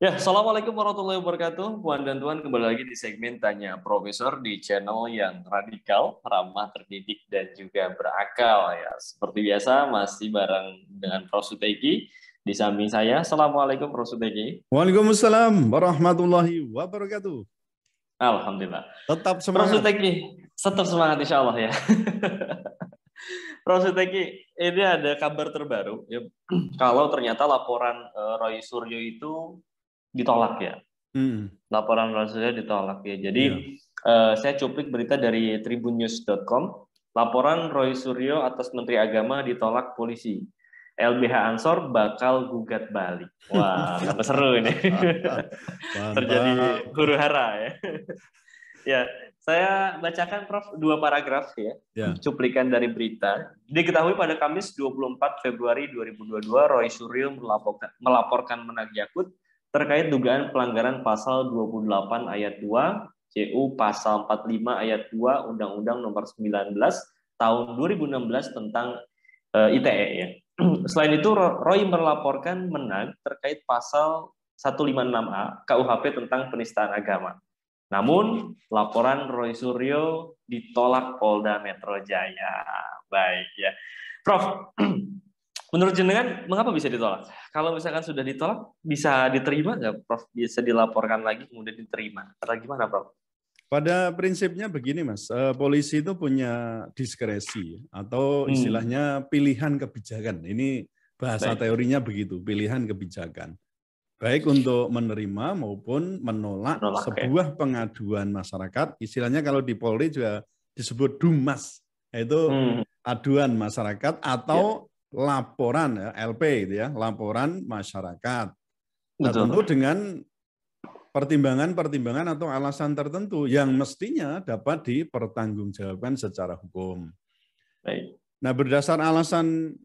Ya, Assalamualaikum warahmatullahi wabarakatuh. Puan dan Tuan, kembali lagi di segmen Tanya Profesor di channel yang radikal, ramah, terdidik, dan juga berakal. Ya, seperti biasa, masih bareng dengan Prof. Suteki di samping saya. Assalamualaikum, Prof. Suteki. Waalaikumsalam warahmatullahi wabarakatuh. Alhamdulillah. Tetap Prof. semangat. Suteki, tetap semangat insya Allah ya. Prof. Suteki, ini ada kabar terbaru. Ya, kalau ternyata laporan Roy Suryo itu ditolak ya. Hmm, Laporan Rasulnya ditolak ya. Jadi ya. saya cuplik berita dari tribunnews.com. Laporan Roy Suryo atas Menteri Agama ditolak polisi. LBH Ansor bakal gugat balik. Wah, tambah seru ini. Terjadi Mantap. huru hara ya. Ya, saya bacakan Prof dua paragraf ya. Ya. Cuplikan dari berita. Diketahui pada Kamis 24 Februari 2022 Roy Suryo melaporkan Menak Yakut terkait dugaan pelanggaran pasal 28 ayat 2 CU pasal 45 ayat 2 Undang-Undang Nomor 19 tahun 2016 tentang ITE ya. Selain itu Roy melaporkan Menak terkait pasal 156A KUHP tentang penistaan agama. Namun, laporan Roy Suryo ditolak Polda Metro Jaya. Baik ya. Prof, menurut jenengan mengapa bisa ditolak? Kalau misalkan sudah ditolak, bisa diterima nggak, Prof? Bisa dilaporkan lagi kemudian diterima? Atau gimana, Prof? Pada prinsipnya begini, Mas. Polisi itu punya diskresi atau istilahnya pilihan kebijakan. Ini bahasa Baik. teorinya begitu, pilihan kebijakan. Baik untuk menerima maupun menolak Menolak ya. sebuah pengaduan masyarakat. Istilahnya kalau di Polri juga disebut DUMAS, yaitu aduan masyarakat atau laporan ya, LP itu ya, laporan masyarakat. Nah, Betul. tentu dengan pertimbangan-pertimbangan atau alasan tertentu yang mestinya dapat dipertanggungjawabkan secara hukum. Baik. Nah, berdasar alasan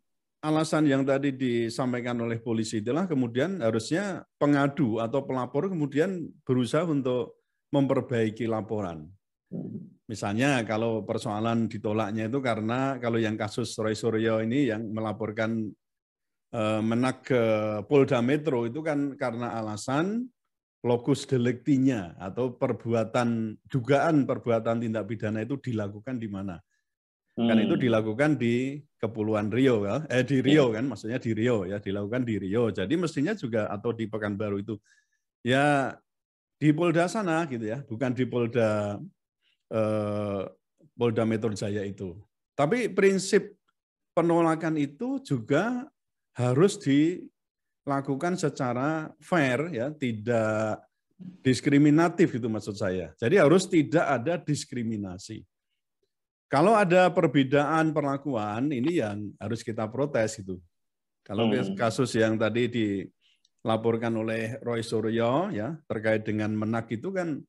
yang tadi disampaikan oleh polisi itulah kemudian harusnya pengadu atau pelapor kemudian berusaha untuk memperbaiki laporan. Misalnya kalau persoalan ditolaknya itu karena kalau yang kasus Roy Suryo ini yang melaporkan Menak ke Polda Metro itu kan karena alasan lokus deliktinya atau dugaan perbuatan tindak pidana itu dilakukan di mana. Kan itu dilakukan di Kepulauan Riau ya, di Riau kan, maksudnya di Riau ya, dilakukan di Riau. Jadi mestinya juga atau di Pekanbaru itu ya di Polda sana gitu ya, bukan di Polda Metro Jaya itu. Tapi prinsip penolakan itu juga harus dilakukan secara fair ya, tidak diskriminatif itu maksud saya. Jadi harus tidak ada diskriminasi. Kalau ada perbedaan perlakuan, ini yang harus kita protes itu. Kalau kasus yang tadi dilaporkan oleh Roy Suryo ya terkait dengan Menak itu kan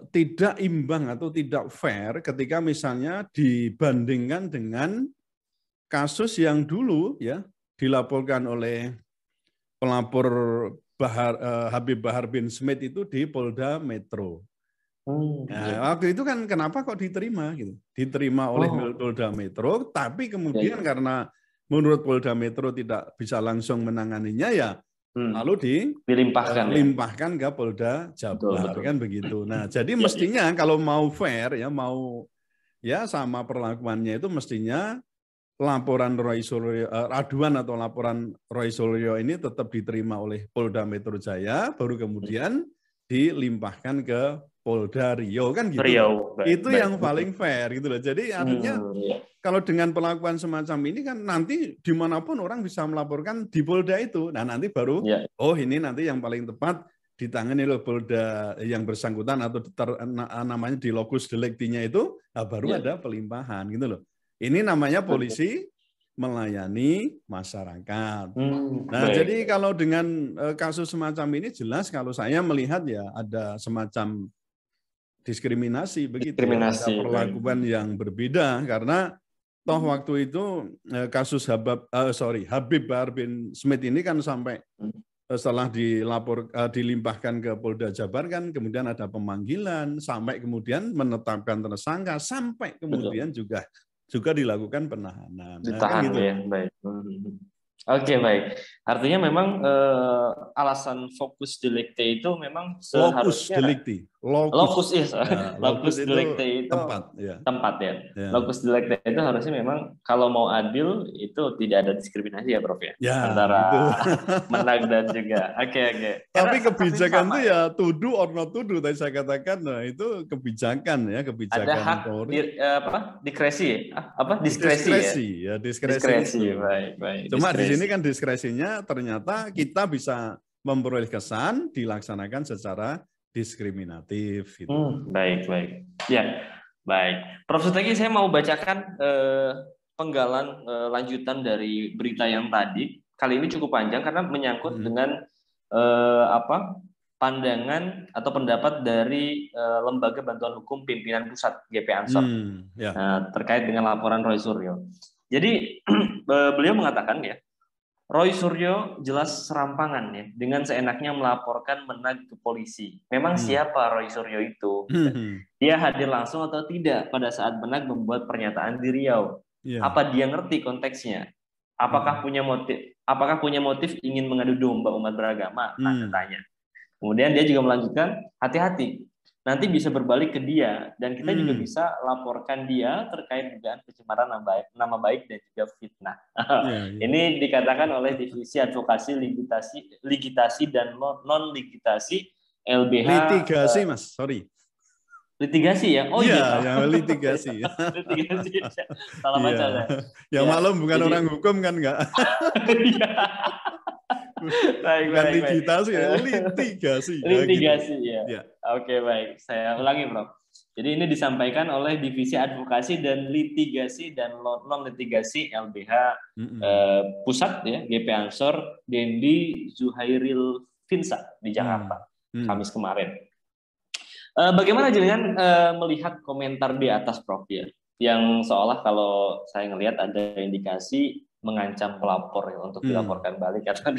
tidak imbang atau tidak fair ketika misalnya dibandingkan dengan kasus yang dulu ya dilaporkan oleh pelapor Habib Bahar bin Smith itu di Polda Metro. Nah, waktu itu kan kenapa kok diterima gitu? Diterima oleh Polda Metro, tapi kemudian karena menurut Polda Metro tidak bisa langsung menanganinya ya lalu dilimpahkan ke Polda Jabar kan begitu. Nah, jadi mestinya kalau mau fair ya mau ya sama perlakuannya itu mestinya laporan Roy Suryo, aduan atau laporan Roy Suryo ini tetap diterima oleh Polda Metro Jaya, baru kemudian dilimpahkan ke Polda Riau kan gitu. Riau, itu yang paling fair gitu loh. Jadi artinya kalau dengan perlakuan semacam ini kan nanti dimanapun orang bisa melaporkan di Polda itu. Nah nanti baru oh ini nanti yang paling tepat ditangani oleh Polda yang bersangkutan atau namanya di lokus deliktinya itu, nah baru ada pelimpahan gitu loh. Ini namanya polisi melayani masyarakat. Nah, jadi kalau dengan kasus semacam ini jelas kalau saya melihat ya ada semacam diskriminasi begitu ya, ada perlakuan yang berbeda karena toh waktu itu kasus Habib Bahar bin Smith ini kan sampai setelah dilimpahkan ke Polda Jabar kan kemudian ada pemanggilan sampai kemudian menetapkan tersangka sampai kemudian juga dilakukan penahanan. Ditahan nah, kan gitu. ya, baik. Oke, baik. Artinya memang alasan fokus delicti itu memang Locus seharusnya delicti. Locus. locus ya, Ya, locus locus itu delicti itu tempat. Ya. tempat ya. Ya. Locus delicti itu harusnya memang kalau mau adil itu tidak ada diskriminasi ya, Prof ya, Ya, antara gitu. menang dan juga. Oke. Karena Tapi pasti kebijakan itu sama ya. ya to do or not to do tadi saya katakan. Nah, itu kebijakan ya, Ada kebijakan hak Polri. diskresi ya? Apa diskresi ya? Diskresi ya, diskresi Diskresi, itu. baik, Cuma di sini diskresi. kan diskresinya ternyata kita bisa memperoleh kesan dilaksanakan secara diskriminatif gitu. Baik. Ya, baik. Prof. Suteki, saya mau bacakan penggalan lanjutan dari berita yang tadi. Kali ini cukup panjang karena menyangkut dengan pandangan atau pendapat dari Lembaga Bantuan Hukum Pimpinan Pusat GP Ansor Ya. terkait dengan laporan Roy Suryo. Jadi beliau mengatakan ya, Roy Suryo jelas serampangan ya, dengan seenaknya melaporkan Menag ke polisi. Memang siapa Roy Suryo itu? Dia hadir langsung atau tidak pada saat Menag membuat pernyataan di Riau? Apa dia ngerti konteksnya? Apakah punya motif ingin mengadu domba umat beragama? Tanda tanya. Kemudian dia juga melanjutkan, hati-hati, nanti bisa berbalik ke dia, dan kita juga bisa laporkan dia terkait dugaan pencemaran nama baik dan juga fitnah. Ini dikatakan oleh Divisi Advokasi Ligitasi dan Non-Ligitasi LBH. Litigasi, Mas, sorry. Litigasi ya? Oh iya, ya litigasi. Litigasi. Salah baca saya. Ya maklum bukan orang hukum kan enggak. Bukan litigasi ya, litigasi. Litigasi ya. Oke, baik. Saya ulangi, Prof. Jadi ini disampaikan oleh Divisi Advokasi dan Litigasi dan Non-Litigasi LBH Pusat ya, GP Ansor, Dendi Zuhairil Finsa di Jakarta, Kamis kemarin. Bagaimana dengan melihat komentar di atas, Prof ya, yang seolah kalau saya ngelihat ada indikasi mengancam pelapor ya, untuk dilaporkan balik, atau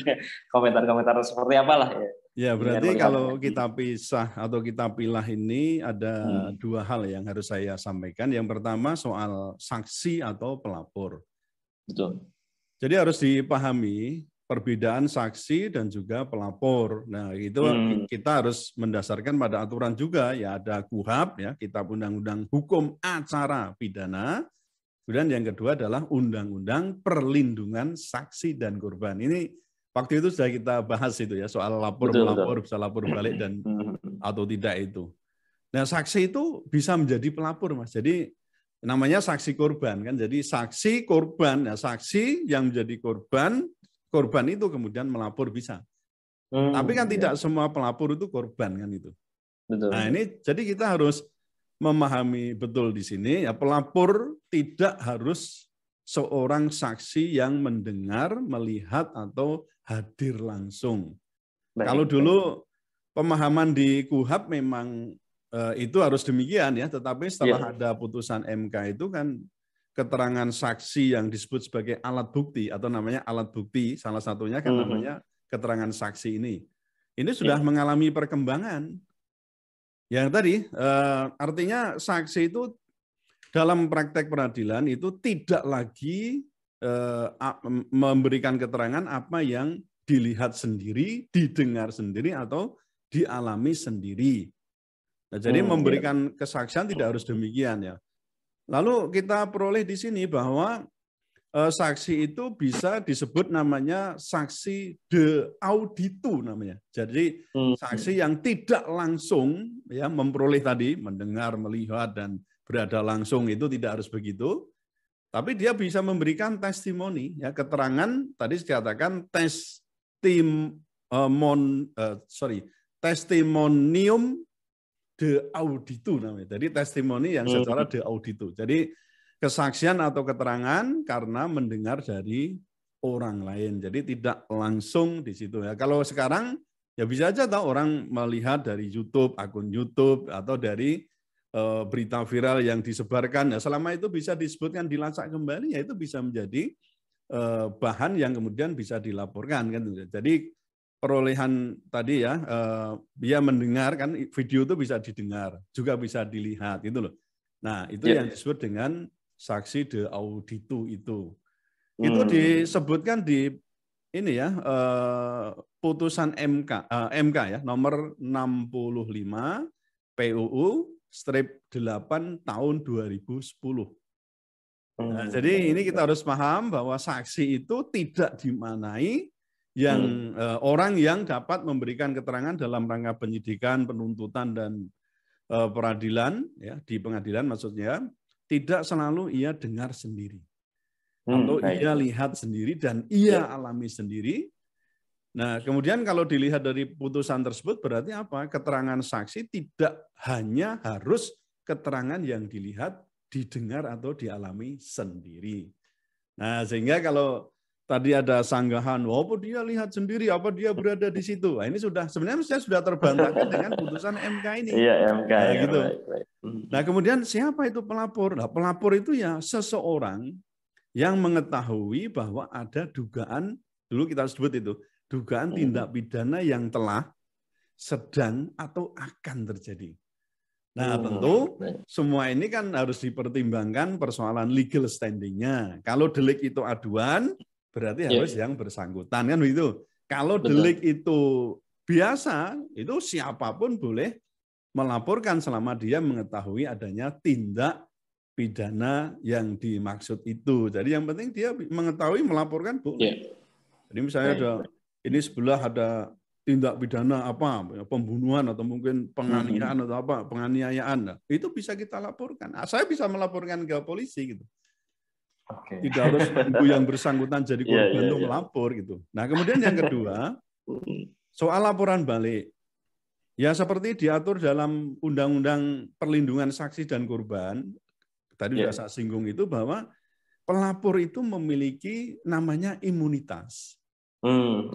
komentar-komentar seperti apalah ya. Ya, berarti kalau kita pisah atau kita pilah ini ada dua hal yang harus saya sampaikan. Yang pertama soal saksi atau pelapor. Betul. Jadi harus dipahami perbedaan saksi dan juga pelapor. Nah, itu kita harus mendasarkan pada aturan juga, ya ada KUHP ya, Kitab Undang-Undang Hukum Acara Pidana. Kemudian yang kedua adalah Undang-Undang Perlindungan Saksi dan Korban. Ini waktu itu sudah kita bahas itu ya, soal lapor-melapor, bisa lapor balik dan atau tidak itu. Nah, saksi itu bisa menjadi pelapor, Mas. Jadi namanya saksi korban kan. Jadi saksi korban, ya saksi yang menjadi korban itu kemudian melapor bisa. Tapi kan tidak semua pelapor itu korban kan itu. Betul. Nah, ini jadi kita harus memahami betul di sini ya, pelapor tidak harus seorang saksi yang mendengar, melihat atau hadir langsung. Kalau dulu pemahaman di KUHP memang itu harus demikian ya, tetapi setelah ada putusan MK itu kan keterangan saksi yang disebut sebagai alat bukti atau namanya alat bukti, salah satunya kan namanya keterangan saksi ini. Ini sudah mengalami perkembangan. Yang tadi artinya saksi itu dalam praktek peradilan itu tidak lagi memberikan keterangan apa yang dilihat sendiri, didengar sendiri atau dialami sendiri. Nah, jadi memberikan kesaksian tidak harus demikian ya. Lalu kita peroleh di sini bahwa saksi itu bisa disebut namanya saksi de auditu namanya. Jadi saksi yang tidak langsung ya memperoleh tadi, mendengar, melihat dan berada langsung itu tidak harus begitu. Tapi dia bisa memberikan testimoni ya, keterangan tadi dikatakan testimonium de auditu namanya. Jadi testimoni yang secara de auditu. Jadi kesaksian atau keterangan karena mendengar dari orang lain. Jadi tidak langsung di situ ya. Kalau sekarang ya bisa aja tahu orang melihat dari YouTube, akun YouTube atau dari berita viral yang disebarkan. Ya selama itu bisa disebutkan dilacak kembali ya itu bisa menjadi bahan yang kemudian bisa dilaporkan kan. Jadi perolehan tadi ya dia mendengar kan, video itu bisa didengar, juga bisa dilihat gitu loh. Nah, itu yang disebut dengan saksi de auditu itu. Itu disebutkan di ini ya putusan MK ya nomor 65 PUU strip 8 tahun 2010. Nah, jadi ini kita harus paham bahwa saksi itu tidak dimaknai yang orang yang dapat memberikan keterangan dalam rangka penyidikan, penuntutan dan peradilan ya di pengadilan maksudnya tidak selalu ia dengar sendiri atau ia lihat sendiri dan ia alami sendiri. Nah, kemudian kalau dilihat dari putusan tersebut berarti apa? Keterangan saksi tidak hanya harus keterangan yang dilihat, didengar atau dialami sendiri. Nah, sehingga kalau tadi ada sanggahan, apa dia lihat sendiri, apa dia berada di situ. Nah, ini sebenarnya sudah terbantahkan dengan putusan MK ini. Iya, MK. Nah, ya, gitu. Baik. Nah, kemudian siapa itu pelapor? Nah, pelapor itu ya seseorang yang mengetahui bahwa ada dugaan, dulu kita sebut itu, dugaan tindak pidana yang telah, sedang, atau akan terjadi. Nah, tentu semua ini kan harus dipertimbangkan persoalan legal standing-nya. Kalau delik itu aduan, berarti harus yang bersangkutan, kan begitu. Kalau delik itu biasa, itu siapapun boleh melaporkan selama dia mengetahui adanya tindak pidana yang dimaksud itu. Jadi yang penting dia mengetahui, melaporkan boleh. Jadi misalnya ada ini sebelah ada tindak pidana apa, pembunuhan atau mungkin penganiayaan atau apa, penganiayaan. Itu bisa kita laporkan. Saya bisa melaporkan ke polisi gitu. Tidak harus menunggu yang bersangkutan jadi korban untuk melapor gitu. Nah, kemudian yang kedua, soal laporan balik. Ya seperti diatur dalam Undang-Undang Perlindungan Saksi dan Korban, tadi sudah saya singgung itu bahwa pelapor itu memiliki namanya imunitas.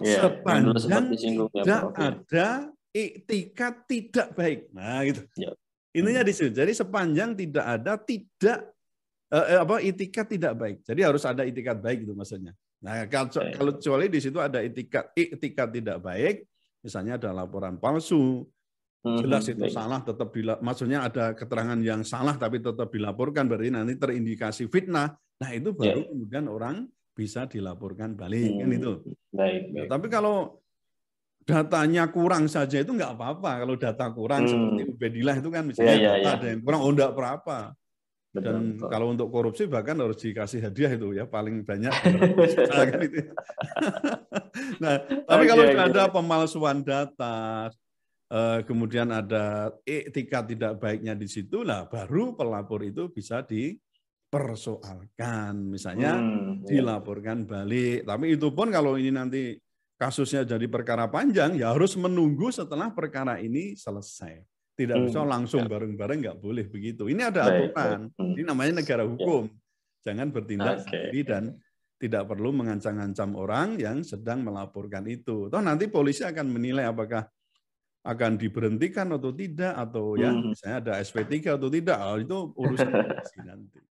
Sepanjang tidak ada iktikat tidak baik. Nah, gitu. Intinya di situ. Jadi sepanjang tidak ada iktikat tidak baik. Jadi harus ada iktikat baik itu maksudnya. Nah, kalau kecuali di situ ada iktikat tidak baik, misalnya ada laporan palsu, jelas itu salah tetap maksudnya ada keterangan yang salah tapi tetap dilaporkan berarti nanti terindikasi fitnah. Nah, itu baru kemudian orang bisa dilaporkan balik kan itu. Nah, tapi kalau datanya kurang saja itu nggak apa-apa. Kalau data kurang seperti Ubedillah itu kan misalnya ada yang kurang, enggak berapa. Dan kalau untuk korupsi bahkan harus dikasih hadiah itu ya paling banyak. Kan itu. Nah, tapi kalau ada pemalsuan data, kemudian ada etika tidak baiknya di situ, lah baru pelapor itu bisa dipersoalkan, misalnya dilaporkan balik. Tapi itu pun kalau ini nanti kasusnya jadi perkara panjang, ya harus menunggu setelah perkara ini selesai. Tidak bisa langsung bareng-bareng, nggak boleh begitu. Ini ada aturan. Ini namanya negara hukum. Jangan bertindak sendiri dan tidak perlu mengancam-ancam orang yang sedang melaporkan itu. Toh nanti polisi akan menilai apakah akan diberhentikan atau tidak, atau ya misalnya ada SP3 atau tidak. Itu urusan polisi nanti.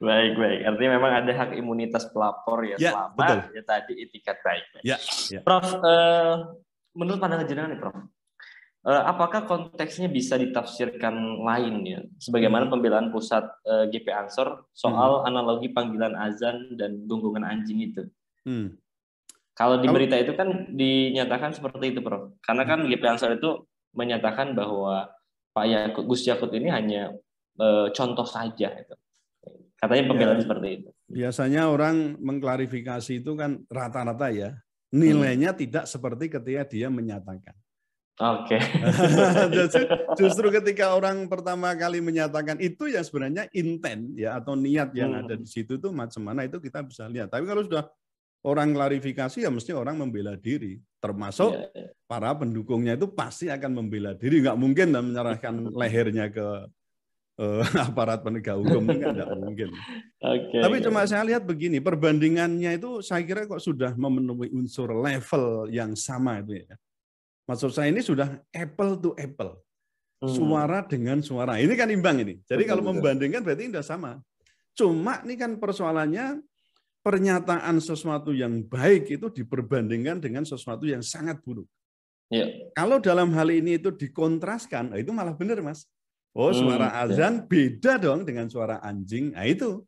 Baik. Artinya memang ada hak imunitas pelapor ya selama ya tadi itikat baik. Ya. Prof, menurut pandangan jenengan nih, Prof, apakah konteksnya bisa ditafsirkan lain ya? Sebagaimana pembelaan pusat GP Ansor soal analogi panggilan azan dan gonggongan anjing itu. Kalau di berita itu kan dinyatakan seperti itu, Prof. Karena kan GP Ansor itu menyatakan bahwa Pak Gus Yakut ini hanya contoh saja itu. Katanya pembelaan seperti itu. Biasanya orang mengklarifikasi itu kan rata-rata ya, nilainya tidak seperti ketika dia menyatakan. Oke. Justru ketika orang pertama kali menyatakan itu ya sebenarnya intent ya atau niat yang ada di situ tuh macam mana itu kita bisa lihat. Tapi kalau sudah orang klarifikasi ya mesti orang membela diri, termasuk para pendukungnya itu pasti akan membela diri, nggak mungkin menyerahkan lehernya ke aparat penegak hukum, itu kan tidak mungkin. Tapi cuma saya lihat begini, perbandingannya itu saya kira kok sudah memenuhi unsur level yang sama itu ya. Maksud saya ini sudah apple to apple. suara dengan suara. Ini kan imbang ini. Jadi kalau membandingkan berarti tidak sama. Cuma ini kan persoalannya pernyataan sesuatu yang baik itu diperbandingkan dengan sesuatu yang sangat buruk. Ya. Kalau dalam hal ini itu dikontraskan, itu malah benar, Mas. Oh, suara azan beda dong dengan suara anjing. Nah, itu.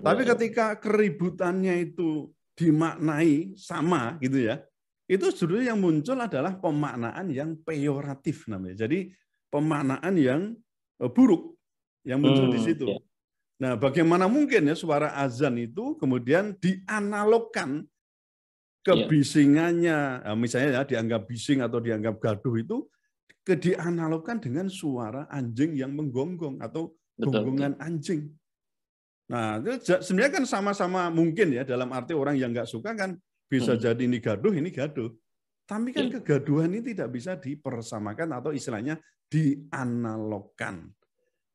Tapi ketika keributannya itu dimaknai sama gitu ya, itu justru yang muncul adalah pemaknaan yang peyoratif namanya. Jadi pemaknaan yang buruk yang muncul di situ. Ya. Nah, bagaimana mungkin ya suara azan itu kemudian dianalogkan kebisingannya, misalnya ya dianggap bising atau dianggap gaduh itu dianalogkan dengan suara anjing yang menggonggong atau gonggongan anjing. Nah, itu sebenarnya kan sama-sama mungkin ya, dalam arti orang yang nggak suka kan bisa jadi ini gaduh. Tapi kan kegaduhan ini tidak bisa dipersamakan atau istilahnya dianalogkan.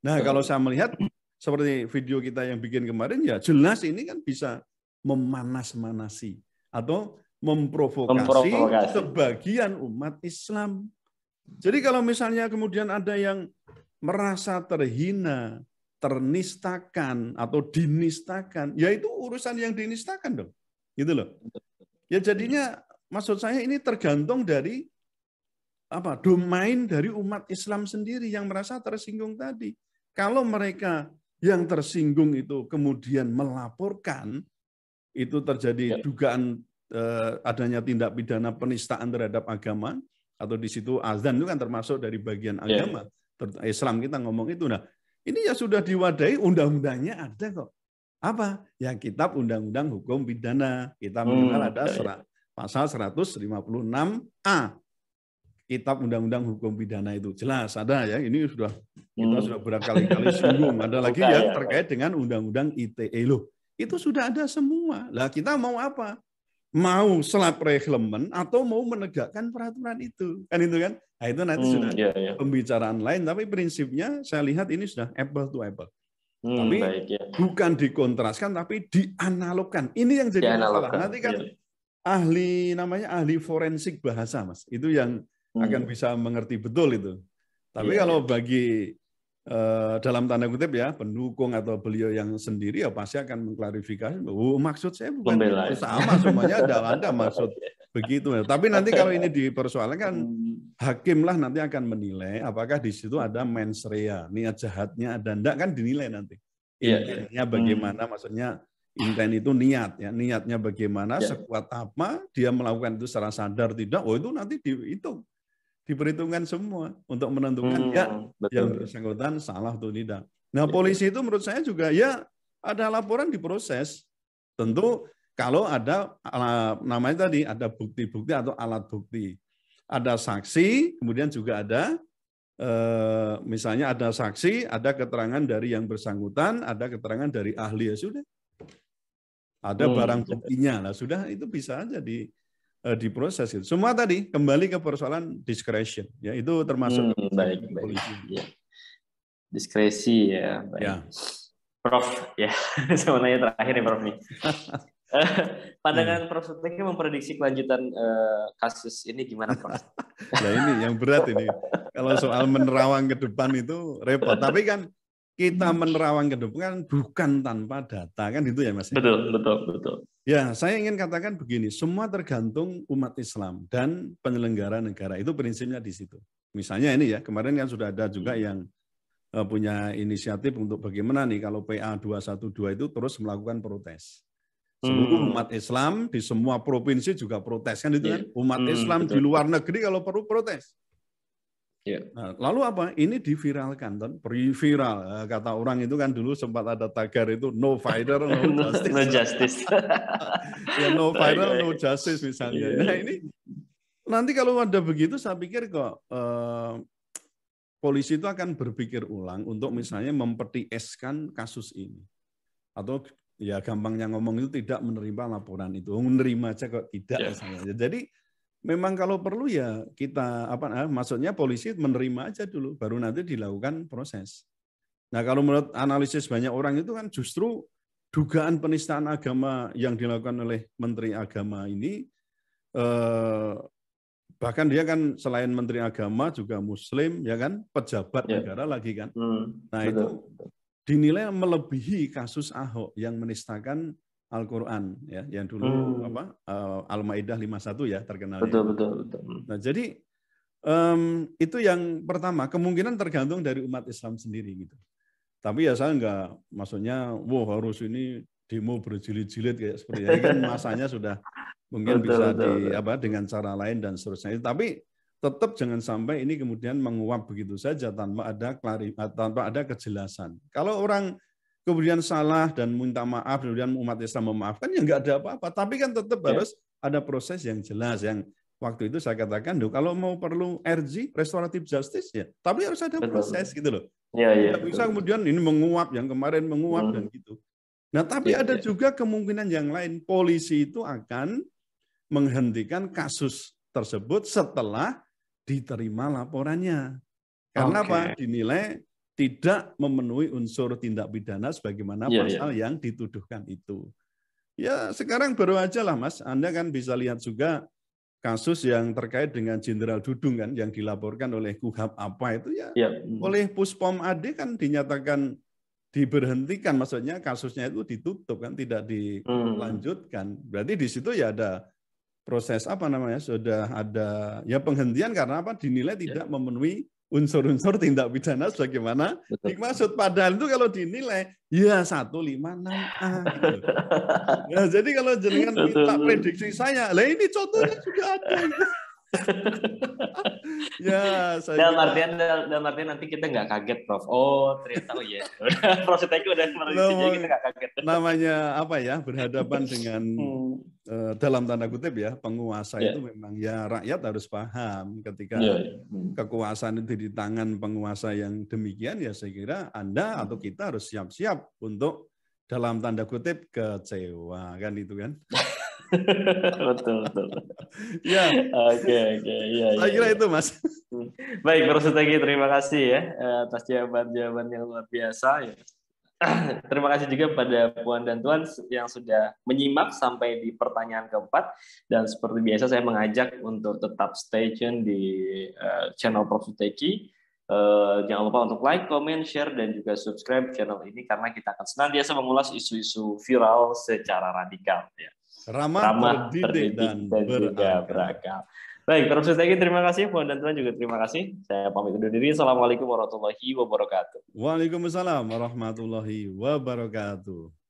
Nah, kalau saya melihat seperti video kita yang bikin kemarin, ya jelas ini kan bisa memanas-manasi atau memprovokasi sebagian umat Islam. Jadi kalau misalnya kemudian ada yang merasa terhina, ternistakan atau dinistakan, ya itu urusan yang dinistakan dong. Gitu loh. Ya jadinya maksud saya ini tergantung dari domain dari umat Islam sendiri yang merasa tersinggung tadi. Kalau mereka yang tersinggung itu kemudian melaporkan, itu terjadi dugaan adanya tindak pidana penistaan terhadap agama, atau di situ azan itu kan termasuk dari bagian agama. Islam kita ngomong itu. Nah, ini ya sudah diwadahi, undang-undangnya ada kok. Apa? Ya kitab undang-undang hukum pidana. Kita minimal ada pasal 156A. Kitab undang-undang hukum pidana itu jelas ada ya. Ini kita sudah berkali-kali singgung. Ada lagi yang terkait dengan undang-undang ITE loh. Itu sudah ada semua. Lah kita mau apa? Mau selap reglemen atau mau menegakkan peraturan itu. Kan itu kan? Nah, itu nanti sudah pembicaraan lain. Tapi prinsipnya saya lihat ini sudah apple to apple. Tapi bukan dikontraskan, tapi dianalogkan. Ini yang jadi masalah. Nanti kan ahli forensik bahasa, Mas. Itu yang akan bisa mengerti betul itu. Tapi kalau bagi dalam tanda kutip ya pendukung atau beliau yang sendiri ya pasti akan mengklarifikasi. Oh, maksud saya bukan sama semuanya ada maksud begitu. Tapi nanti kalau ini dipersoalkan, hakim lah nanti akan menilai apakah di situ ada mens rea, niat jahatnya ada enggak, kan dinilai nanti. Intinya bagaimana, maksudnya intent itu niat ya, niatnya bagaimana, sekuat apa dia melakukan itu secara sadar tidak. Oh, itu nanti dihitung. Diperhitungkan semua untuk menentukan yang bersangkutan salah atau tidak. Nah, polisi itu menurut saya juga ya ada laporan diproses. Tentu kalau ada namanya tadi ada bukti-bukti atau alat bukti. Ada saksi, kemudian juga ada misalnya ada saksi, ada keterangan dari yang bersangkutan, ada keterangan dari ahli, ya sudah. Ada barang buktinya, lah sudah, itu bisa aja diproses itu. Semua tadi kembali ke persoalan discretion, ya itu termasuk polisi. Ya. Diskresi ya, baik. Ya. Prof, ya sebenarnya terakhir nih Prof nih. Pandangan Prof Suteki memprediksi kelanjutan kasus ini gimana Prof? Ya ini yang berat ini. Kalau soal menerawang ke depan itu repot. Tapi kan kita menerawang ke depan bukan tanpa data, kan itu ya Mas? Betul. Ya, saya ingin katakan begini, semua tergantung umat Islam dan penyelenggara negara. Itu prinsipnya di situ. Misalnya ini ya, kemarin kan sudah ada juga yang punya inisiatif untuk bagaimana nih kalau PA 212 itu terus melakukan protes. Seluruh umat Islam di semua provinsi juga protes, kan itu kan? Umat Islam di luar negeri kalau perlu protes. Nah, lalu apa? Ini diviralkan, viral. Kata orang itu kan dulu sempat ada tagar itu no fighter, no justice. No justice. Ya, no fighter, no justice misalnya. Nah ini nanti kalau ada begitu, saya pikir kok polisi itu akan berpikir ulang untuk misalnya mempetieskan kasus ini. Atau ya gampangnya ngomong itu tidak menerima laporan itu. Menerima aja kok tidak misalnya. Jadi memang kalau perlu ya kita maksudnya polisi menerima aja dulu, baru nanti dilakukan proses. Nah kalau menurut analisis banyak orang itu kan justru dugaan penistaan agama yang dilakukan oleh Menteri Agama ini Bahkan dia kan selain Menteri Agama juga Muslim, ya kan, pejabat negara lagi kan. Nah itu dinilai melebihi kasus Ahok yang menistakan Al-Quran, ya, yang dulu Al-Maidah 51 ya terkenal. Betul. Nah jadi itu yang pertama, kemungkinan tergantung dari umat Islam sendiri gitu. Tapi ya saya enggak, maksudnya, harus ini demo berjilid-jilid kayak seperti ini kan masanya sudah mungkin bisa dengan cara lain dan seterusnya. Tapi tetap jangan sampai ini kemudian menguap begitu saja tanpa ada kejelasan. Kalau orang kemudian salah dan minta maaf, kemudian umat Islam memaafkan, ya enggak ada apa-apa. Tapi kan tetap harus ada proses yang jelas. Yang waktu itu saya katakan, kalau mau perlu RJ, restoratif justice, ya, tapi harus ada proses gitu loh. Tidak bisa kemudian ini menguap, yang kemarin menguap dan gitu. Nah, tapi ada juga kemungkinan yang lain. Polisi itu akan menghentikan kasus tersebut setelah diterima laporannya. Karena apa? Dinilai tidak memenuhi unsur tindak pidana sebagaimana pasal yang dituduhkan itu. Ya, sekarang baru aja lah, Mas. Anda kan bisa lihat juga kasus yang terkait dengan Jenderal Dudung kan, yang dilaporkan oleh Kuhab apa itu oleh Puspom AD kan dinyatakan diberhentikan, maksudnya kasusnya itu ditutup kan, tidak dilanjutkan. Berarti di situ ya ada proses sudah ada penghentian karena apa? Dinilai tidak memenuhi unsur-unsur tindak pidana sebagaimana dimaksud. Padahal itu kalau dinilai 156A gitu. Nah, jadi kalau jenengan minta prediksi saya, lah ini contohnya sudah ada. Dalam artian nanti kita nggak kaget, Prof. Ternyata prosesnya udah merevisi, jadi kita nggak kaget. Namanya berhadapan dengan dalam tanda kutip penguasa itu memang rakyat harus paham ketika kekuasaan itu di tangan penguasa yang demikian, saya kira Anda atau kita harus siap-siap untuk dalam tanda kutip kecewa kan itu kan. Betul. Oke. Saya kira itu, Mas. Baik, Prof. Suteki, terima kasih ya atas jawaban-jawaban yang luar biasa. Terima kasih juga pada Puan dan Tuan yang sudah menyimak sampai di pertanyaan keempat. Dan seperti biasa saya mengajak untuk tetap stay tune di channel Prof. Suteki. Jangan lupa untuk like, comment, share, dan juga subscribe channel ini karena kita akan senantiasa mengulas isu-isu viral secara radikal. Ramah, terdidik, dan berakal. Baik, Prof. Suteki, terima kasih. Puan dan Tuan juga terima kasih. Saya pamit undur diri. Assalamualaikum warahmatullahi wabarakatuh. Waalaikumsalam warahmatullahi wabarakatuh.